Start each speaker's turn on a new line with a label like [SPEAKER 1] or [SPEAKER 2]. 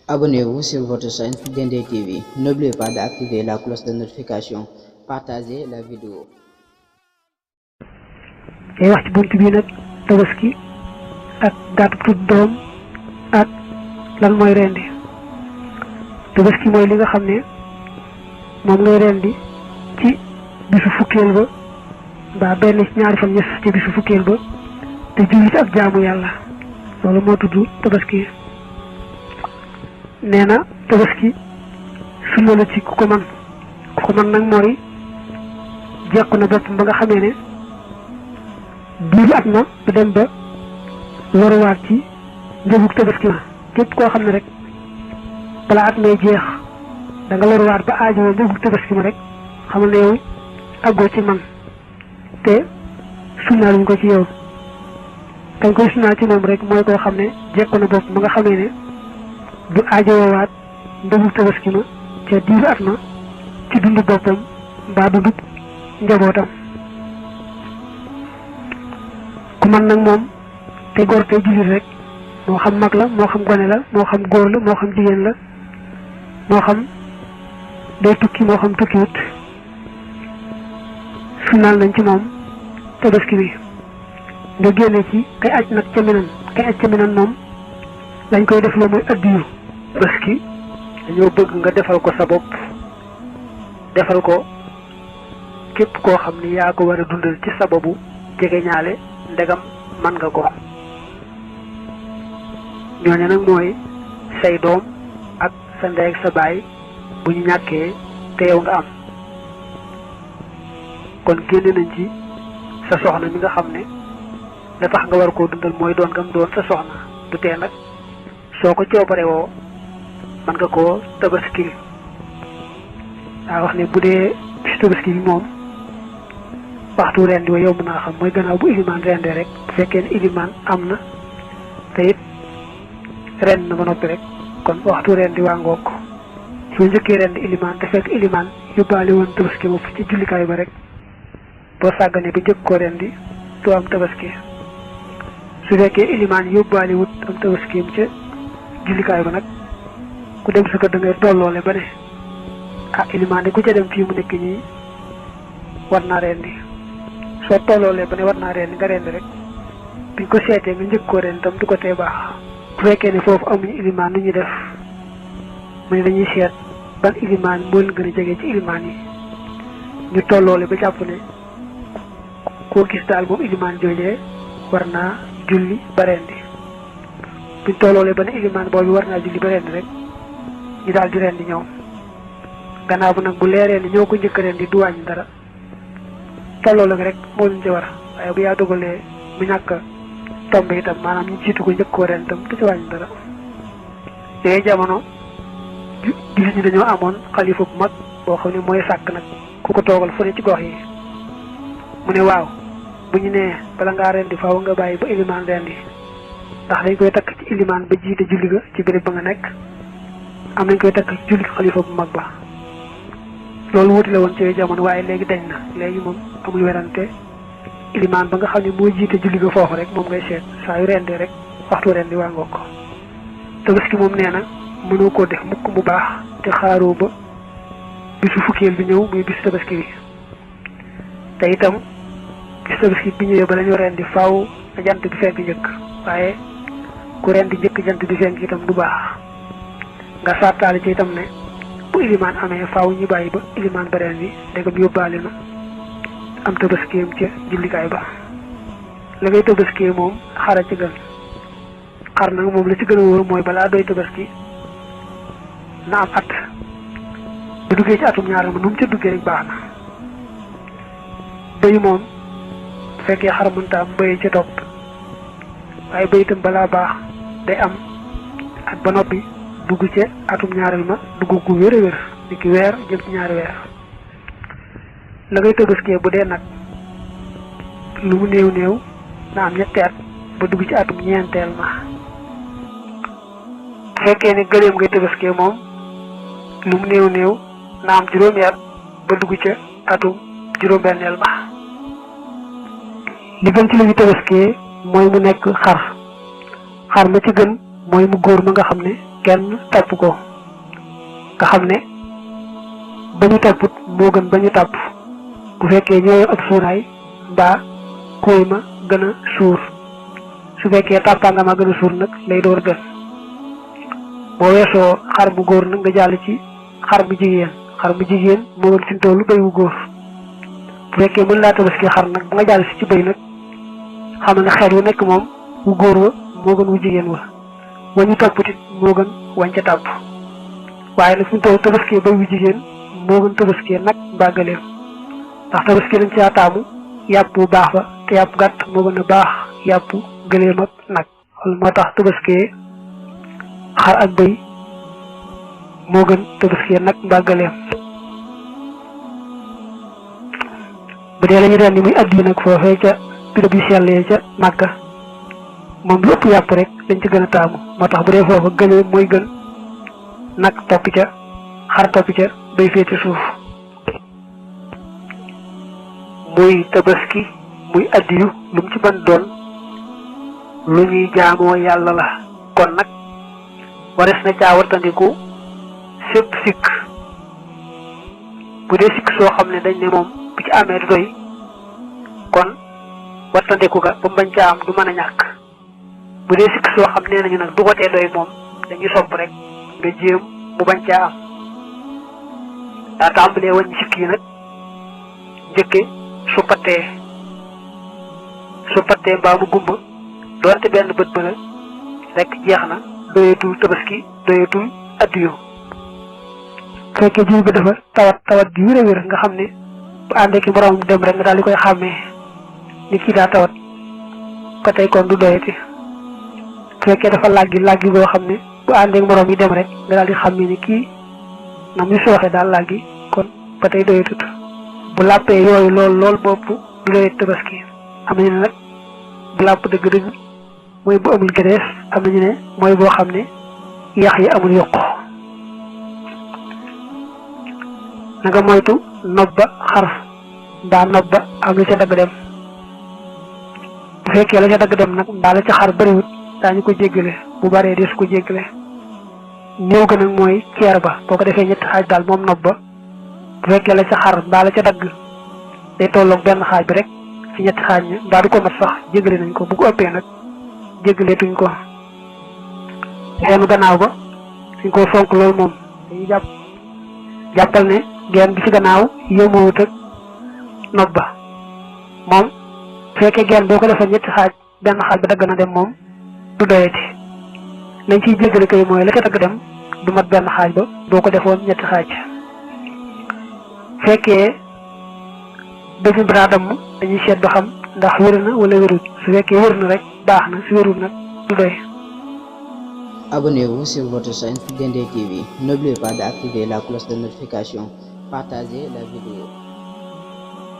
[SPEAKER 1] Abonnez-vous sur votre chaîne Dendé TV. N'oubliez pas d'activer la cloche de notification. Partagez la vidéo.
[SPEAKER 2] day wax ci buntu bi nag tabaski ak gàttu tudd doom ak lan mooy rendi. tabaski mooy li nga xam ne moom ngay rendi ci bisu fukkeel ba mbaa benn ci ñaari fan ñes ci bisu fukkeel ba te julli ci ak jaamu yàlla loolu moo tudd tabaski. nee na tabaski sunna la ci ku ko man nag mooy jekku na boppam ba nga xamee ne biir at na bu dem ba loruwaat ci njëgug tabaski ma képp koo xam ne rek balaa at may jeex da nga loruwaat ba aajowoo njëgug tabaski ma rek xamal ne yow àggoo ci man te sunnaaluñ ko ci yow. kañ koy sunnaal ci moom rek mooy koo xam ne jekku na bopp ba nga xamee ne du aajowoowaat njëgug tabaski ma ca diiru at ma ci dundu boppam mbaa dundu njabootam. ku man nag moom te góor te jullit rek moo xam mag la moo xam gone la moo xam góor la moo xam jigéen la moo xam day tukki moo xam tukkiwut sunnaal nañ ci moom tabaski bi. nga génne ci kay aj nag ca minan moom lañ koy def la mooy addiyu. tabaski dañoo bëgg nga defal ko sa bopp defal ko képp koo xam ni yaa ko war a dundal ci sababu jege ñaale ndegam man nga ko. ñooñu nag mooy say doom ak sa ndey ak sa baay bu ñu ñàkkee te yow nga am. kon génne nañ ci sa soxna mi nga xam ne la tax nga war koo dundal mooy doon ngam doon sa soxna du tee nag soo ko coobare woo mën nga koo tabaskil. daa wax ne bu dee bis tabaski bi moom waxtu rendi wa yomb naa xam mooy gannaaw bu ilimaan rendee rek bu fekkee ne ilimaan am na te it rend na ba noppi rek kon waxtu rendi waa ngoog ko soo njëkkee rendi ilimaan te fekk ilimaan yóbbaale woon tabaski moom ci jullikaay ba rek boo sàgganee ba jëkk ko rendi doo am tabaski. su fekkee ilimaan yóbbaale wut am tabaskiyam ca jullikaay ba nag ku dem sa kër da ngay tolloole ba ne ilimaan de ku ca dem fii mu nekk nii war naa rendi. soo tolloolee ba ne war naa rendi nga rendi rek biñ ko seetee nga njëkk koo rendi tam du ko tee baax. bu fekkee ne foofu amuñu ilimaan nu ñuy def mu ne dañuy seet ban ilimaan moo leen gën a jege ci ilimaan yi ñu tolloole ba jàpp ne koo gis daal moom ilimaan joojee war naa julli ba rendi. buñ tolloolee ba ne ilimaan boobu war naa julli ba rendi rek ñu daal di rendi ñoom. gannaaw bu nag bu leeree ni ñoo ko njëkk rendi du wàññi dara tolloo la rek moo leen ci war waaye bu yaa dogalee mu ñàkk tomb itam maanaam ñu jiitu ko njëkk koo ren itam du ci wàññi dara. yooyu jamono jullit ñi dañoo amoon xalifa bu mag boo xam ne mooy sàkk nag ku ko toogal fu ne ci gox yi. mu ne waaw bu ñu nee bala ngaa rendi faaw nga bàyyi ba ilimaan rendi ndax dañ koy takk ci ilimaan ba jiite julli ga ci béréb ba nga nekk am nañ koy takk ci julli xalifa bu mag ba. loolu wuti la woon ci jamono waaye léegi dañ na léegi moom amul werante ilimaan ba nga xam ne moo jiite julli ga foofu rek moom ngay seet saa yu rendee rek waxtu rendi waa ngoo ko. tabaski moom nee na mënoo koo def mukk mu baax te xaaroo ba bisu fukkeel bi ñëw muy bisu tabaski bi. te itam bisu tabaski bi ñëwee ba la ñu rendi faaw jant bi fenk njëkk waaye ku rendi njëkk jant bi fenk itam du baax. nga sartaale ci itam ne bu ilimaan amee faaw ñu bàyyi ba ilimaan ba rendi ndegam yóbbaale na am tabaskiyam ca jullikaay ba. la ngay tabaskiyee moom xara ci gën. xar nag moom la ci gën a wóor mooy balaa doy tabaski na am at bu duggee ci atum ñaar ma nu mu ca duggee rek baax na. bëy moom bu fekkee xar mënta am bëy ca topp waaye bëy itam balaa baax day am at ba noppi dugg ca atum ñaareel ma dugg gu wér a wér ni ki weer jëm ci ñaari weer. la ngay tabaskiyee bu dee nag lu mu néew néew na am ñetti at ba dugg ci atum ñeenteel ma. bu fekkee ne gëléem ngay tabaskiyee moom lu mu néew néew na am juróomi at ba dugg ca atum juróom-benneel ma. li gën ci li ñu tabaskiyee mooy mu nekk xar ma ci gën mooy mu góor ma nga xam ne kenn topp ko nga xam ne ba ñu topput moo gën ba ñu topp bu fekkee ñooy ab suuraay mbaa kóoy ma gën a suur su fekkee tàppanga ma gën a suur nag lay door gën boo weesoo xar bu góor nag nga jàll ci xar bu jigéen moo gën fi tollu béy wu góor bu fekkee mën laa tabaski xar nag bu nga jàll si ci béy nag xam ne xeet wu nekk moom wu góor wa moo gën wu jigéen wa wañu topput it moo gën wañ ca tàpp waaye nag fi toll tabaski béy wu jigéen moo gën tabaski nag mbaa gëléem ndax tabaski lañ caa taamu yàpp bu baax ba te yàpp gàtt moo gën a baax yàpp gëléem ak nag loolu moo tax tabaski xar ak bëy moo gën tabaski nag mbaa gëléem bu dee lañu rendi muy addi nag foofee ca birab yu sellee ca Màkka moom lu ëpp yàpp rek dañ ci gën a taamu moo tax bu dee foofa gëléem mooy gën nag topp ca xar topp ca bay féete suuf muy tabaski muy addiyu lu mu ci mën doon lu ñuy jaamoo yàlla la kon nag wares na caa wattandiku sépp sikk bu dee sikk soo xam ne dañ ne moom bu ci amee du doy kon wattandiku ga ba bañ caa am du mën a ñàkk bu dee sikk soo xam nee nañu nag du ko tee doy moom dañuy sopp rek nga jéem mu bañ caa am daa tàmbalee wàññi sikk yi nag njëkke su pattee mbaa mu gumba doonte benn bët ba la rek jeex na doyatul tabaski doyatul addiyo fekkee jiw bi dafa tawat gi wér a wér nga xam ne bu àndee ki moroom dem rek nga daal di koy xàmmee ni kii daa tawat ba tey kon du doyati fekkee dafa làggi boo xam ne bu àndee ak moroom yi dem rek nga daal di xàmmee ni kii na muy sooxe daal làggi kon ba tey doyatut bu làppee yooyu lool bopp du doyat tabaski am nañu ne nag bu làpp dëgg-dëgg mooy bu amul gerees am nañu ne mooy boo xam ne yax yi amul yokku na nga moytu nob ba xar mbaa nob ba am la ca dagg dem bu fekkee la ca dagg dem nag mbaa la ca xar bëriwut daañu ko jéggale bu baree des ko jéggale néew ga nag mooy ceer ba boo ko defee ñetti xaaj daal moom nob ba bu fekkee la ca xar mbaa la ca dagg day tolloog benn xaaj bi rek ci ñetti xaaj ñi mbaa du ko mat sax jéggale nañ ko bu ko ëppee nag jéggaleetuñ ko genn gannaaw ba suñ ko fonk loolu moom dañuy jàppal ne genn bi ci gannaaw yëmoowut ak nob ba moom fekkee genn boo ko defee ñetti xaaj benn xaaj ba dagg na dem moom du doyati lañ ciy jéggale kay mooy la ca dagg dem du mat benn xaaj ba boo ko defoon ñetti xaaj fekkee defi bra damm dañuy seet ba xam ndax wér na wala wérut su fekkee wér na rek baax na su wérut nag du doy.
[SPEAKER 1] Abonnez-vous sur votre chaîne Dendey TV. N'oubliez pas d'activer la cloche de notification. Partagez la vidéo.